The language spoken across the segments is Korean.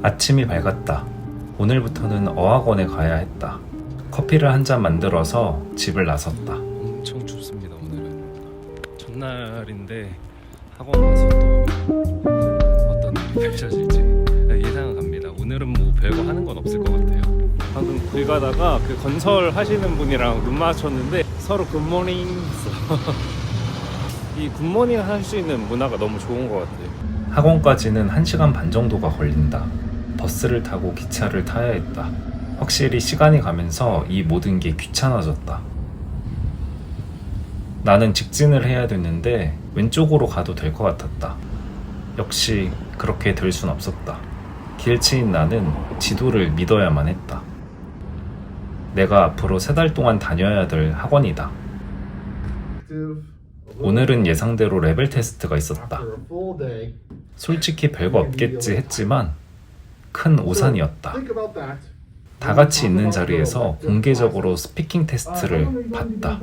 아침이 밝았다. 오늘부터는 어학원에 가야 했다. 커피를 한 잔 만들어서 집을 나섰다. 엄청 춥습니다. 오늘은 첫날인데 학원 가서 또 어떤 일이 펼쳐질지 예상은 갑니다. 오늘은 뭐 별거 하는 건 없을 것 같아요. 방금 길 가다가 그 건설 하시는 분이랑 눈 마주쳤는데 서로 굿모닝 이 굿모닝 할 수 있는 문화가 너무 좋은 것 같아요. 학원까지는 1시간 반 정도가 걸린다. 버스를 타고 기차를 타야 했다. 확실히 시간이 가면서 이 모든 게 귀찮아졌다. 나는 직진을 해야 됐는데 왼쪽으로 가도 될 것 같았다. 역시 그렇게 될 순 없었다. 길치인 나는 지도를 믿어야만 했다. 내가 앞으로 3달 동안 다녀야 될 학원이다. 오늘은 예상대로 레벨 테스트가 있었다. 솔직히 별거 없겠지 했지만 큰 오산이었다. 다 같이 있는 자리에서 공개적으로 스피킹 테스트를 봤다.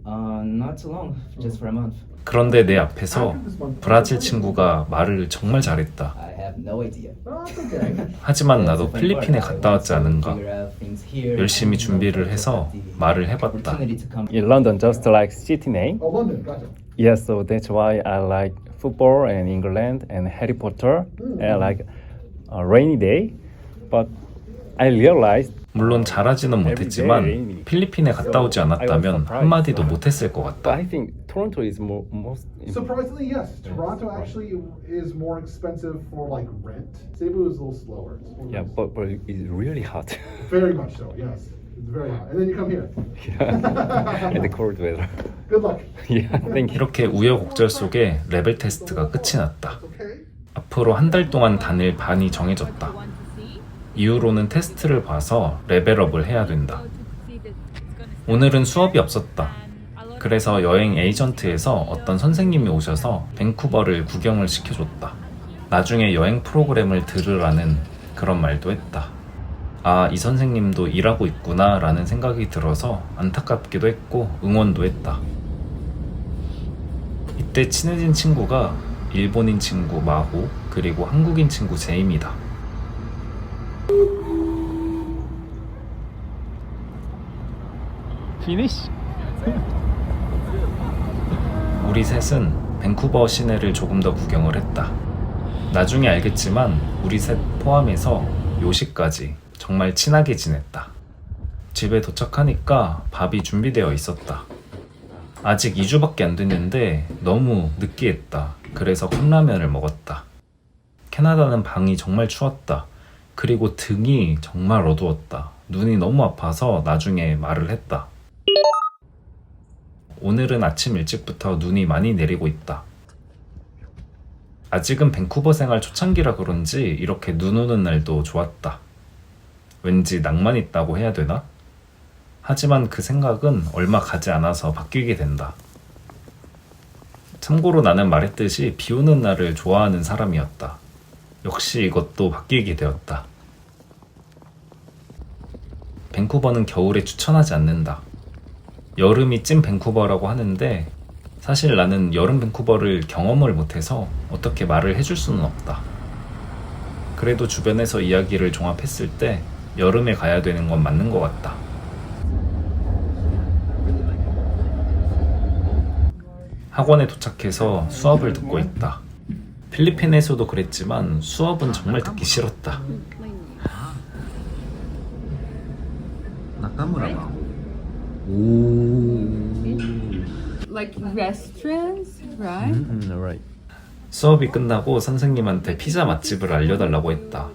Not too long, just for a month. 그런데 내 앞에서 브라질 친구가 말을 정말 잘했다. I have no idea. 하지만 나도 필리핀에 갔다 왔지 않은가. 열심히 준비를 해서 말을 해봤다. In London, just like city name. Oh, London, gotcha. Yes, so that's why I like football and England and Harry Potter and like a rainy day. But I realized 물론 잘하지는 못했지만 필리핀에 갔다 오지 않았다면 한마디도 못했을 것 but 같다. I think Toronto is most Surprisingly, yes. Toronto actually is more expensive for like rent. Cebu is a little slower. yeah, but it's really hot. Very much so. Yes, it's very hot. And then you come here. And the cold weather. Good luck. Yeah, thank you. 이렇게 우여곡절 속에 레벨 테스트가 끝이 났다. Okay. 앞으로 1달 동안 다닐 반이 정해졌다. 이후로는 테스트를 봐서 레벨업을 해야 된다. 오늘은 수업이 없었다. 그래서 여행 에이전트에서 어떤 선생님이 오셔서 밴쿠버를 구경을 시켜줬다. 나중에 여행 프로그램을 들으라는 그런 말도 했다. 아, 이 선생님도 일하고 있구나 라는 생각이 들어서 안타깝기도 했고 응원도 했다. 이때 친해진 친구가 일본인 친구 마호 그리고 한국인 친구 제임이다. Finish? 우리 셋은 밴쿠버 시내를 조금 더 구경을 했다. 나중에 알겠지만 우리 셋 포함해서 요시까지 정말 친하게 지냈다. 집에 도착하니까 밥이 준비되어 있었다. 아직 2주밖에 안 됐는데 너무 느끼했다. 그래서 컵라면을 먹었다. 캐나다는 방이 정말 추웠다. 그리고 등이 정말 어두웠다. 눈이 너무 아파서 나중에 말을 했다. 오늘은 아침 일찍부터 눈이 많이 내리고 있다. 아직은 밴쿠버 생활 초창기라 그런지 이렇게 눈 오는 날도 좋았다. 왠지 낭만 있다고 해야 되나? 하지만 그 생각은 얼마 가지 않아서 바뀌게 된다. 참고로 나는 말했듯이 비 오는 날을 좋아하는 사람이었다. 역시 이것도 바뀌게 되었다. 밴쿠버는 겨울에 추천하지 않는다. 여름이 찐 밴쿠버라고 하는데 사실 나는 여름 밴쿠버를 경험을 못해서 어떻게 말을 해줄 수는 없다. 그래도 주변에서 이야기를 종합했을 때 여름에 가야 되는 건 맞는 것 같다. 학원에 도착해서 수업을 듣고 있다. 필리핀에서도 그랬지만 수업은 정말 듣기 싫었다. 나카무라. Like restaurants, right? Right. 수업이 끝나고 선생님한테 피자 맛집을 알려달라고 했다.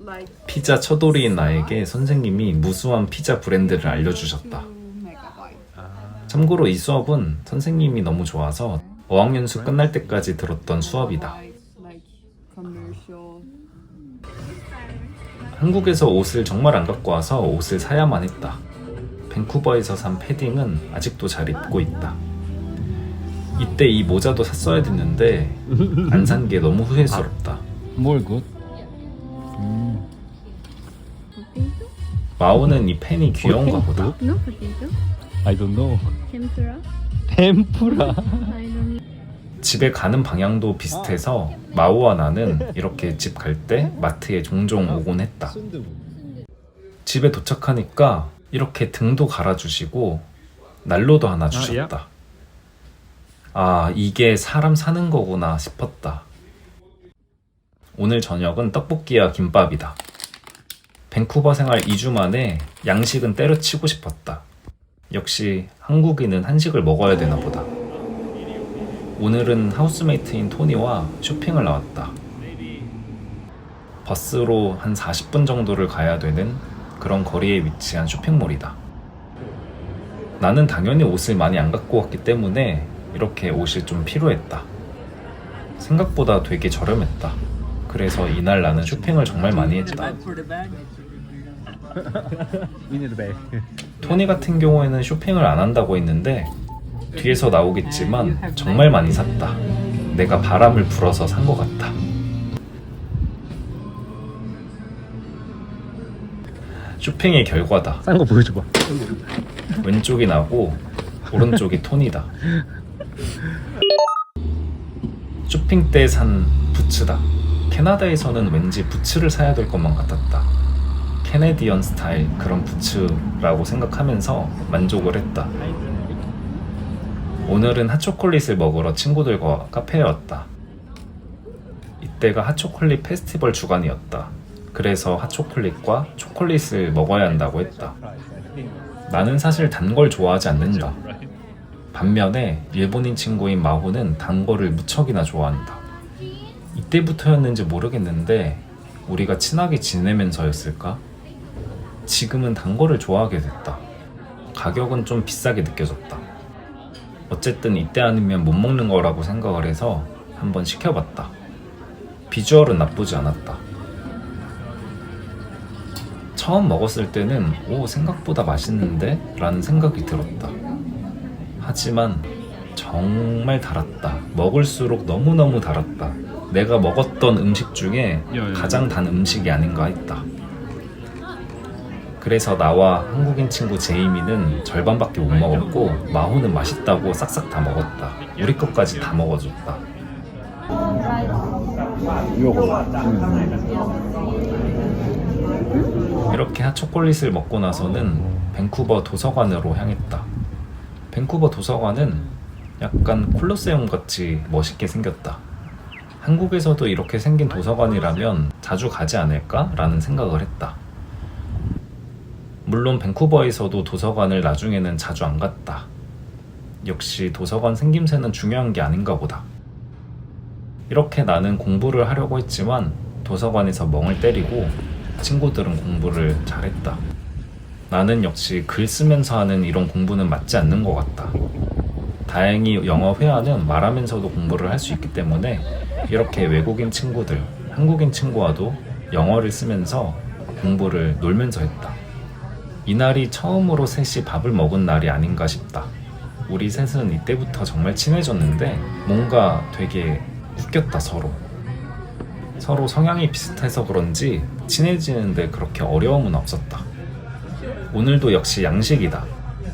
Like 피자 처돌이인 나에게 선생님이 무수한 피자 브랜드를 알려주셨다. megabyte. 참고로 이 수업은 선생님이 너무 좋아서 어학연수 끝날 때까지 들었던 수업이다. Like commercial. 한국에서 옷을 정말 안 갖고 와서 옷을 사야만 했다. 밴쿠버에서 산 패딩은 아직도 잘 입고 있다. 이때 이 모자도 샀어야 됐는데 안 산 게 너무 후회스럽다. More good. Potato? 마오는 이 펜이 귀여운가 보다. No potato. I don't know. Tempura. Tempura. I don't. 집에 가는 방향도 비슷해서 마오와 나는 이렇게 집 갈 때 마트에 종종 오곤 했다. 집에 도착하니까 이렇게 등도 갈아주시고 난로도 하나 주셨다. 아, 이게 사람 사는 거구나 싶었다. 오늘 저녁은 떡볶이와 김밥이다. 밴쿠버 생활 2주 만에 양식은 때려치고 싶었다. 역시 한국인은 한식을 먹어야 되나 보다. 오늘은 하우스메이트인 토니와 쇼핑을 나왔다. 버스로 한 40분 정도를 가야 되는 그런 거리에 위치한 쇼핑몰이다. 나는 당연히 옷을 많이 안 갖고 왔기 때문에 이렇게 옷이 좀 필요했다. 생각보다 되게 저렴했다. 그래서 이날 나는 쇼핑을 정말 많이 했다. 토니 같은 경우에는 쇼핑을 안 한다고 했는데 뒤에서 나오겠지만 정말 많이 샀다. 내가 바람을 불어서 산 것 같다. 쇼핑의 결과다. 싼 거 보여줘봐. 왼쪽이 나고 오른쪽이 토니다. 쇼핑 때 산 부츠다. 캐나다에서는 왠지 부츠를 사야 될 것만 같았다. 캐네디언 스타일 그런 부츠라고 생각하면서 만족을 했다. 오늘은 핫초콜릿을 먹으러 친구들과 카페에 왔다. 이때가 핫초콜릿 페스티벌 주간이었다. 그래서 핫초콜릿과 초콜릿을 먹어야 한다고 했다. 나는 사실 단 걸 좋아하지 않는다. 반면에 일본인 친구인 마호는 단 거를 무척이나 좋아한다. 이때부터였는지 모르겠는데 우리가 친하게 지내면서였을까? 지금은 단 거를 좋아하게 됐다. 가격은 좀 비싸게 느껴졌다. 어쨌든 이때 아니면 못 먹는 거라고 생각을 해서 한번 시켜봤다. 비주얼은 나쁘지 않았다. 처음 먹었을 때는 오, 생각보다 맛있는데? 라는 생각이 들었다. 하지만 정말 달았다. 먹을수록 너무너무 달았다. 내가 먹었던 음식 중에 가장 단 음식이 아닌가 했다. 그래서 나와 한국인 친구 제이미는 절반밖에 못 먹었고 마호는 맛있다고 싹싹 다 먹었다. 우리 것까지 다 먹어줬다. 이렇게 핫초콜릿을 먹고 나서는 밴쿠버 도서관으로 향했다. 밴쿠버 도서관은 약간 콜로세움 같이 멋있게 생겼다. 한국에서도 이렇게 생긴 도서관이라면 자주 가지 않을까? 라는 생각을 했다. 물론 밴쿠버에서도 도서관을 나중에는 자주 안 갔다. 역시 도서관 생김새는 중요한 게 아닌가 보다. 이렇게 나는 공부를 하려고 했지만 도서관에서 멍을 때리고 친구들은 공부를 잘했다. 나는 역시 글 쓰면서 하는 이런 공부는 맞지 않는 것 같다. 다행히 영어 회화는 말하면서도 공부를 할 수 있기 때문에 이렇게 외국인 친구들, 한국인 친구와도 영어를 쓰면서 공부를 놀면서 했다. 이날이 처음으로 셋이 밥을 먹은 날이 아닌가 싶다. 우리 셋은 이때부터 정말 친해졌는데 뭔가 되게 웃겼다. 서로 성향이 비슷해서 그런지 친해지는데 그렇게 어려움은 없었다. 오늘도 역시 양식이다.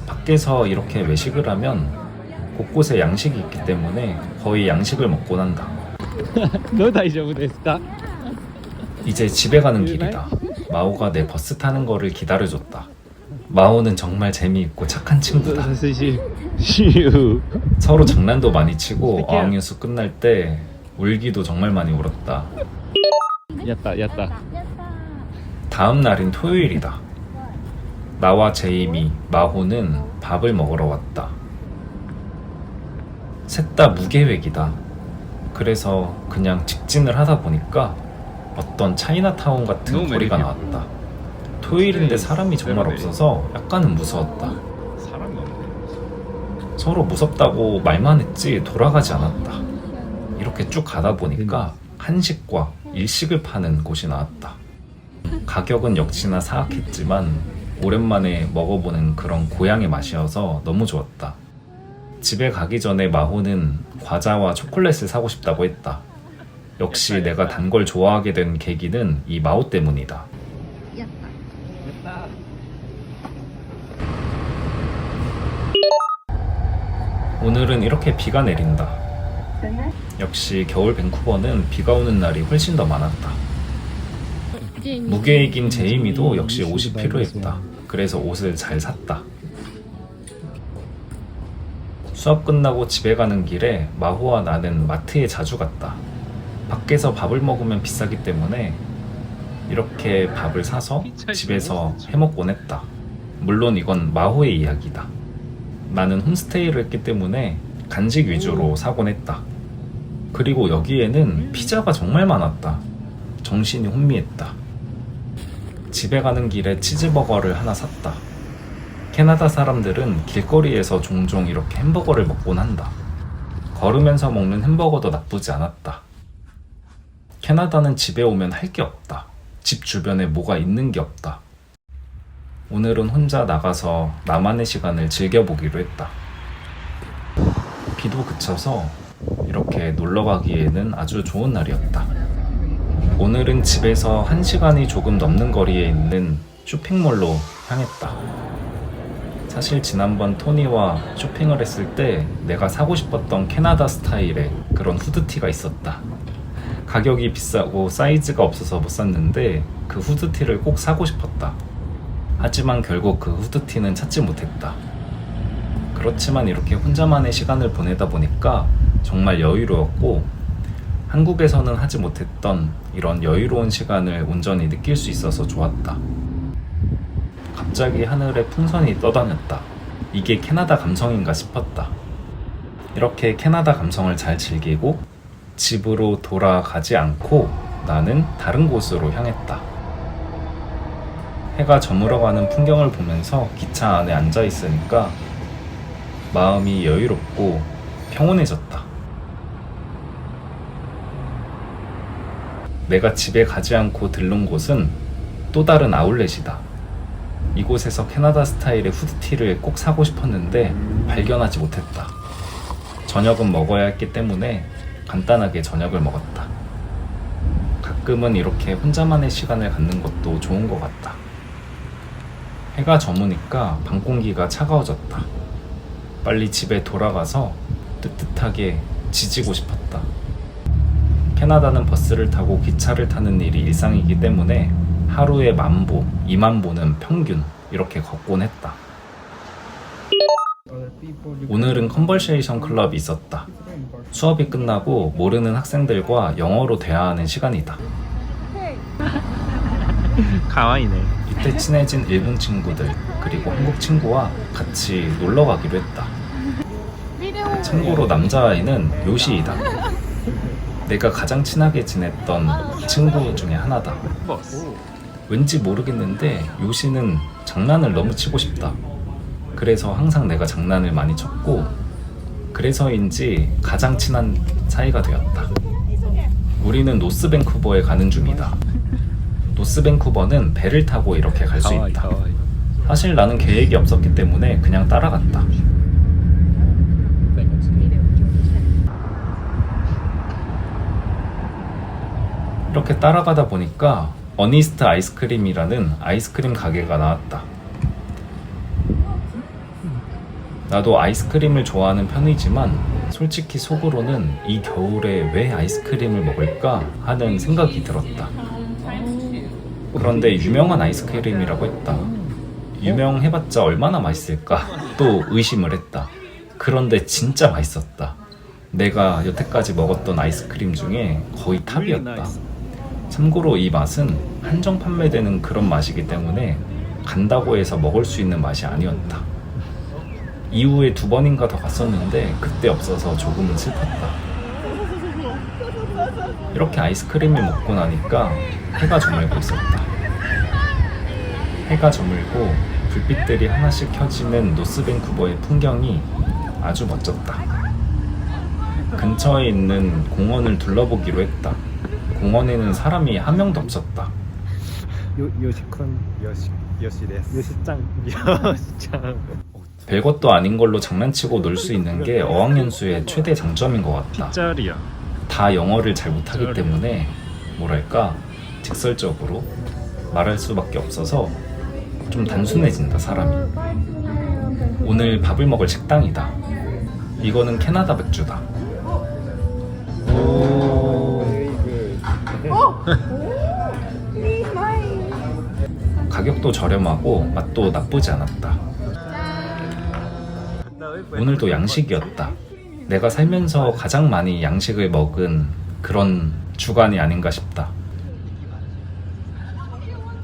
밖에서 이렇게 외식을 하면 곳곳에 양식이 있기 때문에 거의 양식을 먹곤 한다. 너 다이저브 데스까? 이제 집에 가는 길이다. 마오가 내 버스 타는 거를 기다려줬다. 마오는 정말 재미있고 착한 친구다. 서로 장난도 많이 치고 어학연수 끝날 때 울기도 정말 많이 울었다. 야따. 다음 날인 토요일이다. 나와 제이미, 마호는 밥을 먹으러 왔다. 셋 다 무계획이다. 그래서 그냥 직진을 하다 보니까 어떤 차이나타운 같은 거리가 나왔다. 토요일인데 사람이 정말 없어서 약간은 무서웠다. 서로 무섭다고 말만 했지 돌아가지 않았다. 이렇게 쭉 가다 보니까 한식과 일식을 파는 곳이 나왔다. 가격은 역시나 사악했지만 오랜만에 먹어보는 그런 고향의 맛이어서 너무 좋았다. 집에 가기 전에 마호는 과자와 초콜릿을 사고 싶다고 했다. 역시 내가 단 걸 좋아하게 된 계기는 이 마호 때문이다. 오늘은 이렇게 비가 내린다. 역시 겨울 밴쿠버는 비가 오는 날이 훨씬 더 많았다. 무계획인 제이미도 역시 옷이 필요했다. 그래서 옷을 잘 샀다. 수업 끝나고 집에 가는 길에 마호와 나는 마트에 자주 갔다. 밖에서 밥을 먹으면 비싸기 때문에 이렇게 밥을 사서 집에서 해먹곤 했다. 물론 이건 마호의 이야기다. 나는 홈스테이를 했기 때문에 간식 위주로 사곤 했다. 그리고 여기에는 피자가 정말 많았다. 정신이 혼미했다. 집에 가는 길에 치즈버거를 하나 샀다. 캐나다 사람들은 길거리에서 종종 이렇게 햄버거를 먹곤 한다. 걸으면서 먹는 햄버거도 나쁘지 않았다. 캐나다는 집에 오면 할 게 없다. 집 주변에 뭐가 있는 게 없다. 오늘은 혼자 나가서 나만의 시간을 즐겨보기로 했다. 비도 그쳐서 이렇게 놀러 가기에는 아주 좋은 날이었다. 오늘은 집에서 1시간이 조금 넘는 거리에 있는 쇼핑몰로 향했다. 사실 지난번 토니와 쇼핑을 했을 때 내가 사고 싶었던 캐나다 스타일의 그런 후드티가 있었다. 가격이 비싸고 사이즈가 없어서 못 샀는데 그 후드티를 꼭 사고 싶었다. 하지만 결국 그 후드티는 찾지 못했다. 그렇지만 이렇게 혼자만의 시간을 보내다 보니까 정말 여유로웠고 한국에서는 하지 못했던 이런 여유로운 시간을 온전히 느낄 수 있어서 좋았다. 갑자기 하늘에 풍선이 떠다녔다. 이게 캐나다 감성인가 싶었다. 이렇게 캐나다 감성을 잘 즐기고 집으로 돌아가지 않고 나는 다른 곳으로 향했다. 해가 저물어가는 풍경을 보면서 기차 안에 앉아 있으니까 마음이 여유롭고 평온해졌다. 내가 집에 가지 않고 들른 곳은 또 다른 아울렛이다. 이곳에서 캐나다 스타일의 후드티를 꼭 사고 싶었는데 발견하지 못했다. 저녁은 먹어야 했기 때문에 간단하게 저녁을 먹었다. 가끔은 이렇게 혼자만의 시간을 갖는 것도 좋은 것 같다. 해가 저무니까 밤 공기가 차가워졌다. 빨리 집에 돌아가서 뜨뜻하게 지지고 싶었다. 캐나다는 버스를 타고 기차를 타는 일이 일상이기 때문에 하루에 10,000보, 20,000보는 평균 이렇게 걷곤 했다. 오늘은 컨버세이션 클럽이 있었다. 수업이 끝나고 모르는 학생들과 영어로 대화하는 시간이다. 가와이네. 이때 친해진 일본 친구들 그리고 한국 친구와 같이 놀러 가기로 했다. 참고로 남자아이는 요시이다. 내가 가장 친하게 지냈던 친구 중에 하나다. 왠지 모르겠는데 요시는 장난을 너무 치고 싶다. 그래서 항상 내가 장난을 많이 쳤고 그래서인지 가장 친한 사이가 되었다. 우리는 노스 밴쿠버에 가는 중이다. 노스 밴쿠버는 배를 타고 이렇게 갈 수 있다. 사실 나는 계획이 없었기 때문에 그냥 따라갔다. 이렇게 따라가다 보니까 어니스트 아이스크림이라는 아이스크림 가게가 나왔다. 나도 아이스크림을 좋아하는 편이지만 솔직히 속으로는 이 겨울에 왜 아이스크림을 먹을까 하는 생각이 들었다. 그런데 유명한 아이스크림이라고 했다. 유명해봤자 얼마나 맛있을까 또 의심을 했다. 그런데 진짜 맛있었다. 내가 여태까지 먹었던 아이스크림 중에 거의 탑이었다. 참고로 이 맛은 한정 판매되는 그런 맛이기 때문에 간다고 해서 먹을 수 있는 맛이 아니었다. 이후에 2번인가 더 갔었는데 그때 없어서 조금은 슬펐다. 이렇게 아이스크림을 먹고 나니까 해가 저물고 있었다. 해가 저물고 불빛들이 하나씩 켜지는 노스 밴쿠버의 풍경이 아주 멋졌다. 근처에 있는 공원을 둘러보기로 했다. 공원에는 사람이 한 명도 없었다. 요시콘 요시짱 요시짱. 별것도 아닌 걸로 장난치고 놀 수 있는 게 어학연수의 최대 장점인 것 같다. 핏자리야. 다 영어를 잘 못하기 때문에 뭐랄까 직설적으로 말할 수밖에 없어서 좀 단순해진다 사람이. 오늘 밥을 먹을 식당이다. 이거는 캐나다 맥주다. 가격도 저렴하고 맛도 나쁘지 않았다. 오늘도 양식이었다. 내가 살면서 가장 많이 양식을 먹은 그런 주간이 아닌가 싶다.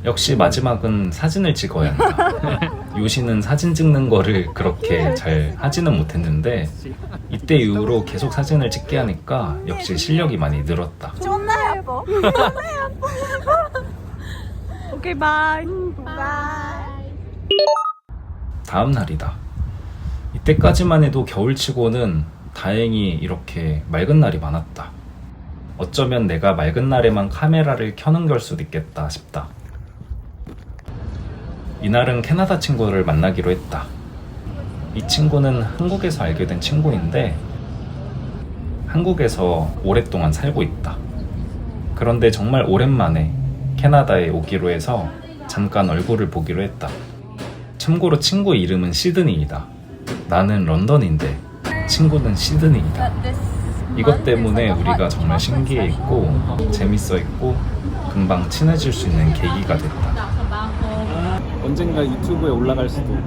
역시 마지막은 사진을 찍어야 한다. 요시는 사진 찍는 거를 그렇게 잘 하지는 못했는데 이때 이후로 계속 사진을 찍게 하니까 역시 실력이 많이 늘었다. Okay, bye. 다음 날이다. 이때까지만 해도 겨울치고는 다행히 이렇게 맑은 날이 많았다. 어쩌면 내가 맑은 날에만 카메라를 켜는 걸 수도 있겠다 싶다. 이날은 캐나다 친구를 만나기로 했다. 이 친구는 한국에서 알게 된 친구인데 한국에서 오랫동안 살고 있다. 그런데 정말 오랜만에 캐나다에 오기로 해서 잠깐 얼굴을 보기로 했다. 참고로 친구 이름은 시드니이다. 나는 런던인데 친구는 시드니이다. 이것 때문에 우리가 정말 신기해했고 재밌어했고 금방 친해질 수 있는 계기가 됐다. 언젠가 유튜브에 올라갈 수도.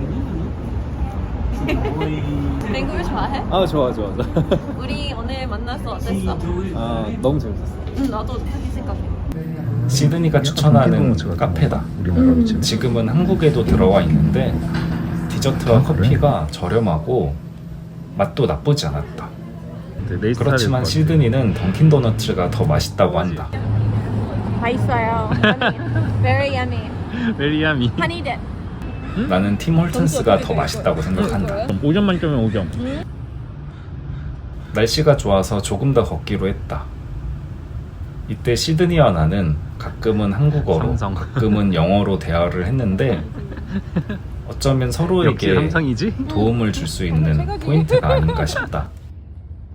뱅구를 좋아해? 아 좋아. 우리 오늘 만나서 어땠어? 아 너무 재밌었어. 나도 똑같이 생각해. 시드니가 추천하는 카페다. 지금은 한국에도 들어와 있는데 디저트와 커피가 저렴하고 맛도 나쁘지 않았다. 그렇지만 시드니는 던킨 도너츠가 더 맛있다고 한다. 맛있어요. Very yummy. 멜리야미. Honey dip. 나는 팀 홀튼스가 더 맛있다고 생각한다. 5점 만점에 5점. 날씨가 좋아서 조금 더 걷기로 했다. 이때 시드니와 나는 가끔은 한국어로 삼성. 가끔은 영어로 대화를 했는데 어쩌면 서로에게 도움을 줄 수 있는 포인트가 아닌가 싶다.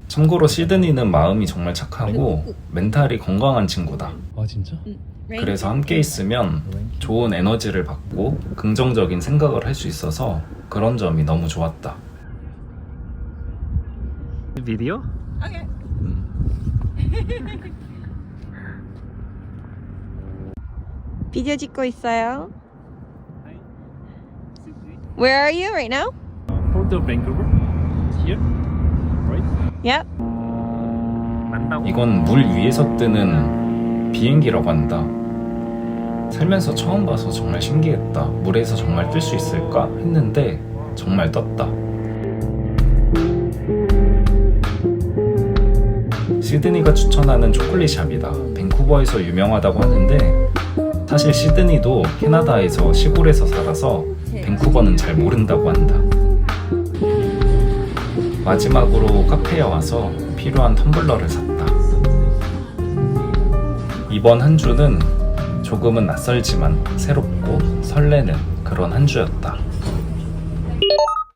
참고로 시드니는 마음이 정말 착하고 멘탈이 건강한 친구다. 아 진짜? 그래서 함께 있으면 좋은 에너지를 받고 긍정적인 생각을 할 수 있어서 그런 점이 너무 좋았다. 비디오? 비디오 찍고 있어요. Where are you right now? Port of Vancouver. Here? Right? Yep. 이건 물 위에서 뜨는 비행기라고 한다. 살면서 처음 봐서 정말 신기했다. 물에서 정말 뜰 수 있을까? 했는데 정말 떴다. 시드니가 추천하는 초콜릿 샵이다. 밴쿠버에서 유명하다고 하는데 사실 시드니도 캐나다에서 시골에서 살아서 밴쿠버는 잘 모른다고 한다. 마지막으로 카페에 와서 필요한 텀블러를 샀다. 이번 한 주는 조금은 낯설지만 새롭고 설레는 그런 한 주였다.